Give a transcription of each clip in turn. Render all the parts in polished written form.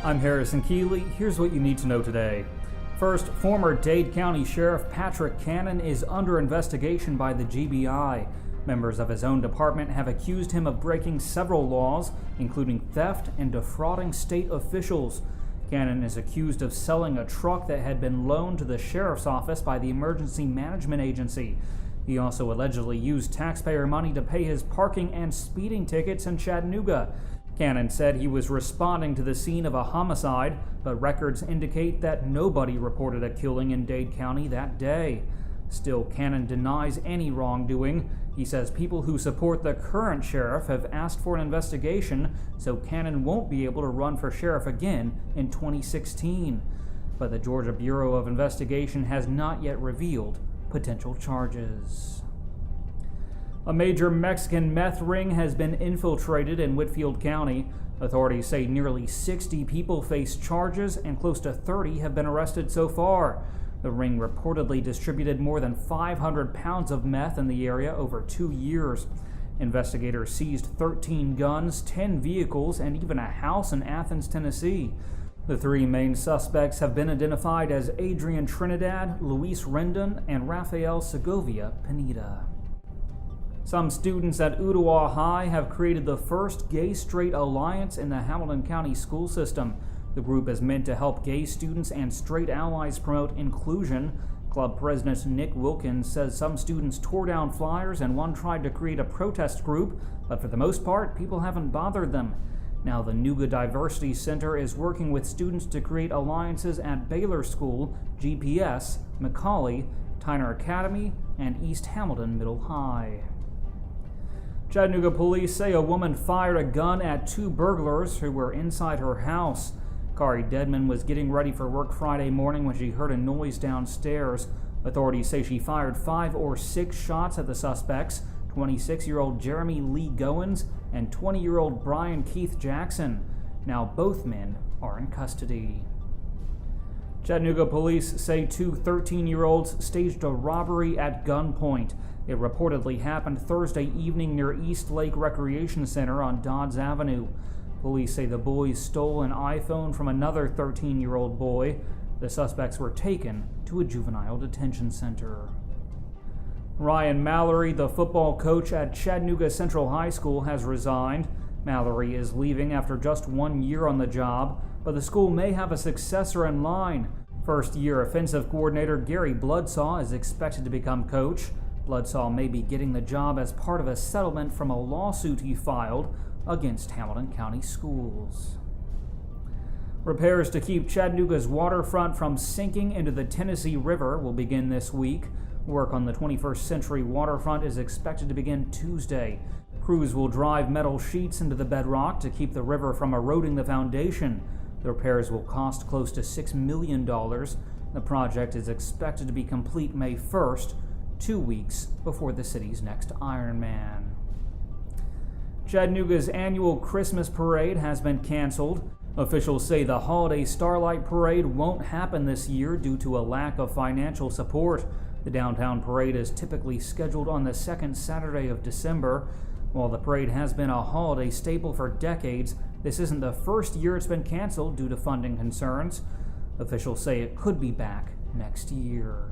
I'm Harrison Keeley. Here's what you need to know today. First, former Dade County Sheriff Patrick Cannon is under investigation by the GBI. Members of his own department have accused him of breaking several laws, including theft and defrauding state officials. Cannon is accused of selling a truck that had been loaned to the sheriff's office by the Emergency Management Agency. He also allegedly used taxpayer money to pay his parking and speeding tickets in Chattanooga. Cannon said he was responding to the scene of a homicide, but records indicate that nobody reported a killing in Dade County that day. Still, Cannon denies any wrongdoing. He says people who support the current sheriff have asked for an investigation, so Cannon won't be able to run for sheriff again in 2016. But the Georgia Bureau of Investigation has not yet revealed potential charges. A major Mexican meth ring has been infiltrated in Whitfield County. Authorities say nearly 60 people face charges and close to 30 have been arrested so far. The ring reportedly distributed more than 500 pounds of meth in the area over 2 years. Investigators seized 13 guns, 10 vehicles, and even a house in Athens, Tennessee. The three main suspects have been identified as Adrian Trinidad, Luis Rendon, and Rafael Segovia Pineda. Some students at Ottawa High have created the first gay-straight alliance in the Hamilton County school system. The group is meant to help gay students and straight allies promote inclusion. Club President Nick Wilkins says some students tore down flyers and one tried to create a protest group, but for the most part, people haven't bothered them. Now the Nuga Diversity Center is working with students to create alliances at Baylor School, GPS, McCauley, Tyner Academy, and East Hamilton Middle High. Chattanooga police say a woman fired a gun at 2 burglars who were inside her house. Kari Dedman was getting ready for work Friday morning when she heard a noise downstairs. Authorities say she fired 5 or 6 shots at the suspects, 26-year-old Jeremy Lee Goins and 20-year-old Brian Keith Jackson. Now both men are in custody. Chattanooga police say 2 13-year-olds staged a robbery at gunpoint. It reportedly happened Thursday evening near East Lake Recreation Center on Dodds Avenue. Police say the boys stole an iPhone from another 13-year-old boy. The suspects were taken to a juvenile detention center. Ryan Mallory, the football coach at Chattanooga Central High School, has resigned. Mallory is leaving after just 1 year on the job, but the school may have a successor in line. First-year offensive coordinator Gary Bloodsaw is expected to become coach. Bloodsaw may be getting the job as part of a settlement from a lawsuit he filed against Hamilton County schools. Repairs to keep Chattanooga's waterfront from sinking into the Tennessee River will begin this week. Work on the 21st Century Waterfront is expected to begin Tuesday. Crews will drive metal sheets into the bedrock to keep the river from eroding the foundation. The repairs will cost close to $6 million. The project is expected to be complete May 1st, 2 weeks before the city's next Ironman. Chattanooga's annual Christmas parade has been canceled. Officials say the Holiday Starlight Parade won't happen this year due to a lack of financial support. The downtown parade is typically scheduled on the second Saturday of December. While the parade has been a holiday staple for decades, this isn't the first year it's been canceled due to funding concerns. Officials say it could be back next year.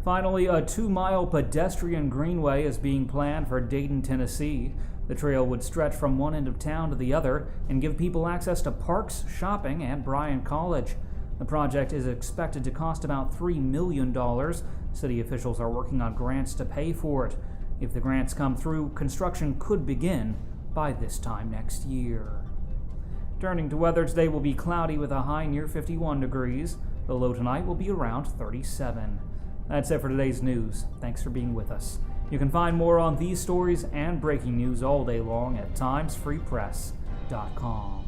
Finally, a 2-mile pedestrian greenway is being planned for Dayton, Tennessee. The trail would stretch from one end of town to the other and give people access to parks, shopping, and Bryan College. The project is expected to cost about $3 million. City officials are working on grants to pay for it. If the grants come through, construction could begin by this time next year. Turning to weather, today will be cloudy with a high near 51 degrees. The low tonight will be around 37. That's it for today's news. Thanks for being with us. You can find more on these stories and breaking news all day long at timesfreepress.com.